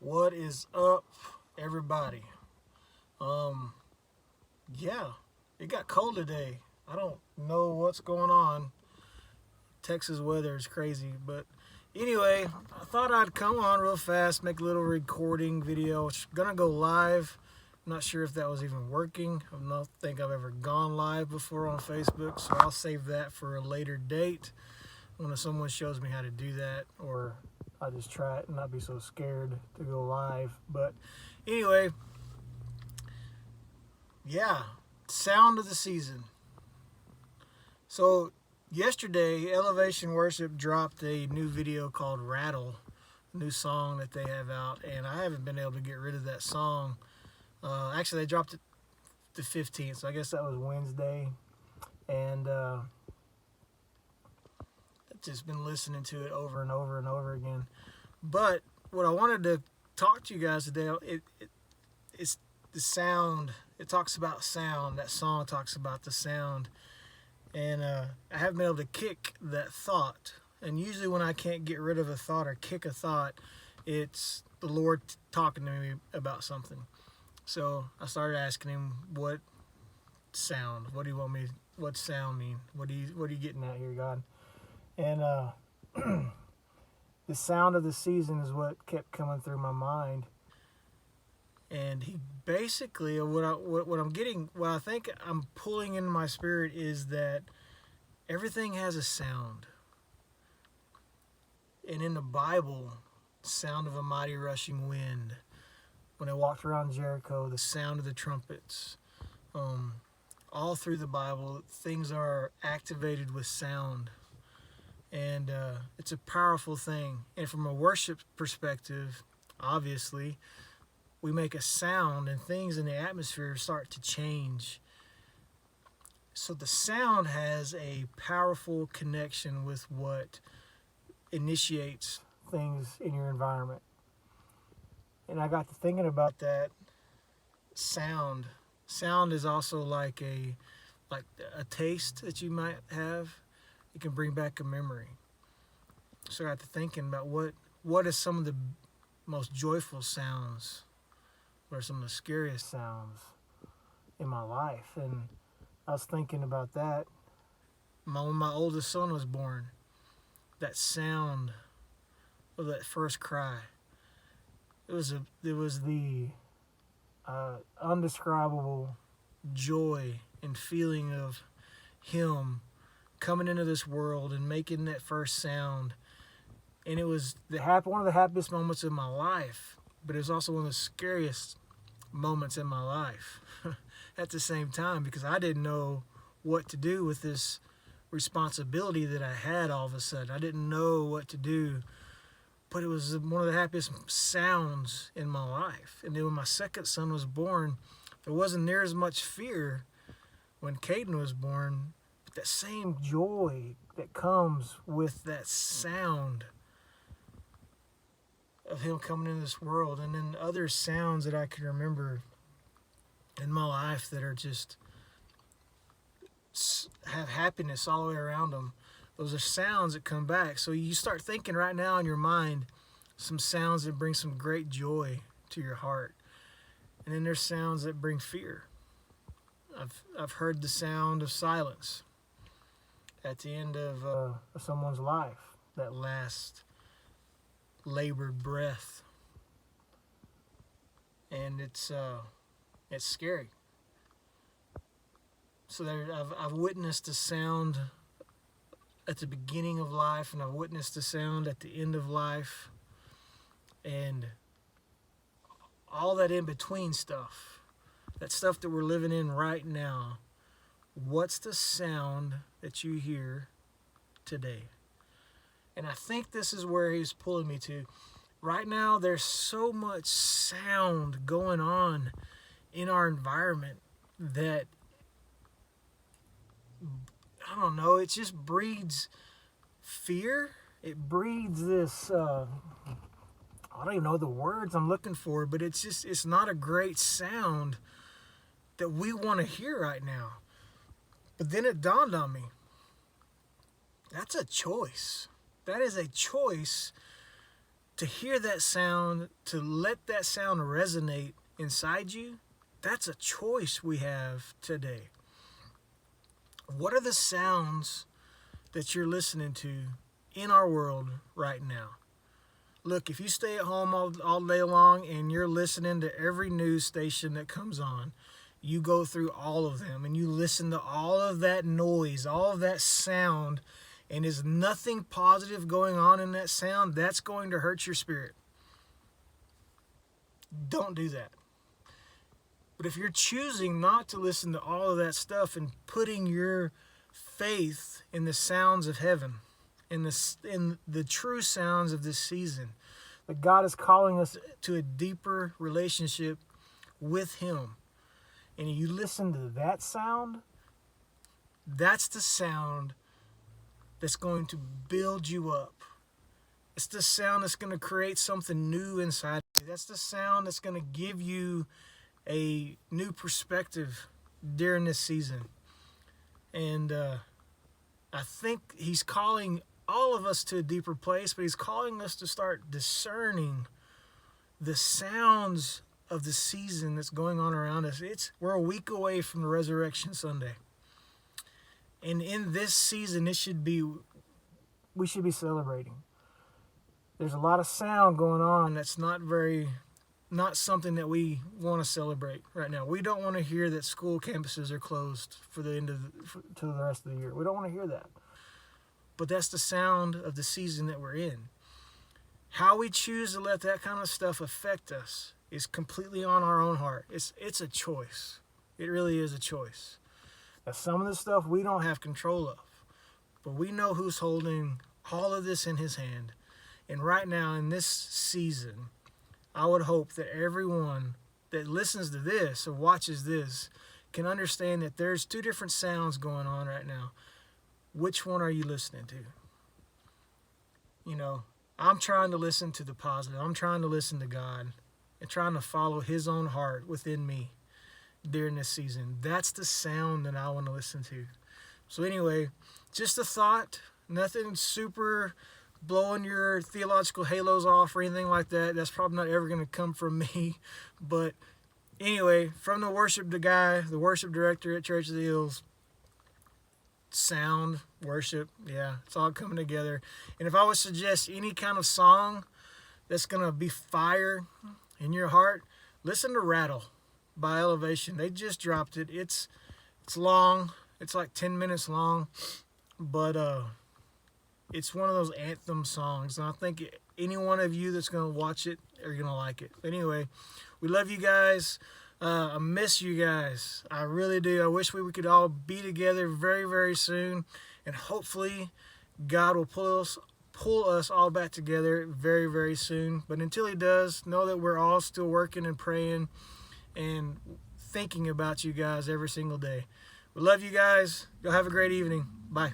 What is up, everybody? Um, yeah, it got cold today. I don't know what's going on. Texas weather is crazy, but anyway, I thought I'd come on real fast, make a little recording video. It's gonna go live. I'm not sure if that was even working. I don't think I've ever gone live before on Facebook, so I'll save that for a later date when someone shows me how to do that, or I just try it and not be so scared to go live. But anyway, yeah, sound of the season. So yesterday, Elevation Worship dropped a new video called Rattle, a new song that they have out, and I haven't been able to get rid of that song. Actually, they dropped it the 15th, so I guess that was Wednesday, and I've just been listening to it over and over and over again. But what I wanted to talk to you guys today, it's the sound. It talks about sound. That song talks about the sound. And I haven't been able to kick that thought. And usually when I can't get rid of a thought or kick a thought, it's the Lord talking to me about something. So I started asking him, what sound? What do you want me, what sound mean? What are you getting at here, God? And the sound of the season is what kept coming through my mind. And he basically, what I think I'm pulling in my spirit is that everything has a sound. And in the Bible, sound of a mighty rushing wind. When they walked around Jericho, the sound of the trumpets. All through the Bible, things are activated with sound. And it's a powerful thing. And from a worship perspective, obviously, we make a sound and things in the atmosphere start to change. So the sound has a powerful connection with what initiates things in your environment. And I got to thinking about that sound. Sound is also like a taste that you might have. It can bring back a memory. So I got to thinking about what is some of the most joyful sounds, what are some of the scariest sounds in my life. And I was thinking about that when my oldest son was born. That sound of that first cry. It was the undescribable joy and feeling of him coming into this world and making that first sound. And it was one of the happiest moments of my life, but it was also one of the scariest moments in my life at the same time, because I didn't know what to do with this responsibility that I had all of a sudden. I didn't know what to do, but it was one of the happiest sounds in my life. And then when my second son was born, there wasn't near as much fear when Caden was born, but that same joy that comes with that sound of him coming into this world. And then other sounds that I can remember in my life that are just have happiness all the way around them. Those are sounds that come back. So you start thinking right now in your mind some sounds that bring some great joy to your heart. And then there's sounds that bring fear. I've heard the sound of silence at the end of someone's life, that last labored breath. And it's scary. So I've witnessed the sound at the beginning of life, and I've witnessed the sound at the end of life, and all that in between stuff, that stuff that we're living in right now. What's the sound that you hear today? And I think this is where he's pulling me to. Right now, there's so much sound going on in our environment that, I don't know, it just breeds fear. It breeds this, I don't even know the words I'm looking for, but it's not a great sound that we want to hear right now. But then it dawned on me, that's a choice. That is a choice to hear that sound, to let that sound resonate inside you, that's a choice we have today. What are the sounds that you're listening to in our world right now? Look, if you stay at home all day long and you're listening to every news station that comes on, you go through all of them and you listen to all of that noise, all of that sound, and is nothing positive going on in that sound, that's going to hurt your spirit. Don't do that. But if you're choosing not to listen to all of that stuff and putting your faith in the sounds of heaven, in the true sounds of this season, that God is calling us to a deeper relationship with Him, and you listen to that sound, that's the sound that's going to build you up. It's the sound that's going to create something new inside of you. That's the sound that's going to give you a new perspective during this season. And I think He's calling all of us to a deeper place, but He's calling us to start discerning the sounds of the season that's going on around us. We're a week away from the Resurrection Sunday. And in this season, we should be celebrating. There's a lot of sound going on that's not something that we want to celebrate right now. We don't want to hear that school campuses are closed for the to the rest of the year. We don't want to hear that. But that's the sound of the season that we're in. How we choose to let that kind of stuff affect us is completely on our own heart. It's a choice. It really is a choice. Now, some of the stuff we don't have control of, but we know who's holding all of this in His hand. And right now in this season, I would hope that everyone that listens to this or watches this can understand that there's two different sounds going on right now. Which one are you listening to? I'm trying to listen to the positive. I'm trying to listen to God and trying to follow His own heart within me during this season. That's the sound that I want to listen to. So anyway, just a thought, nothing super blowing your theological halos off or anything like that. That's probably not ever going to come from me. But anyway, from the worship guy, the worship director at Church of the Hills, sound, worship, yeah, it's all coming together. And if I would suggest any kind of song that's going to be fire in your heart, listen to Rattle by Elevation. They just dropped it. It's long. It's like 10 minutes long, but it's one of those anthem songs, and I think any one of you that's going to watch it are going to like it. But anyway, we love you guys. I miss you guys. I really do. I wish we could all be together very, very soon, and hopefully God will pull us all back together very, very soon. But until He does, know that we're all still working and praying and thinking about you guys every single day. We love you guys. Go have a great evening. Bye.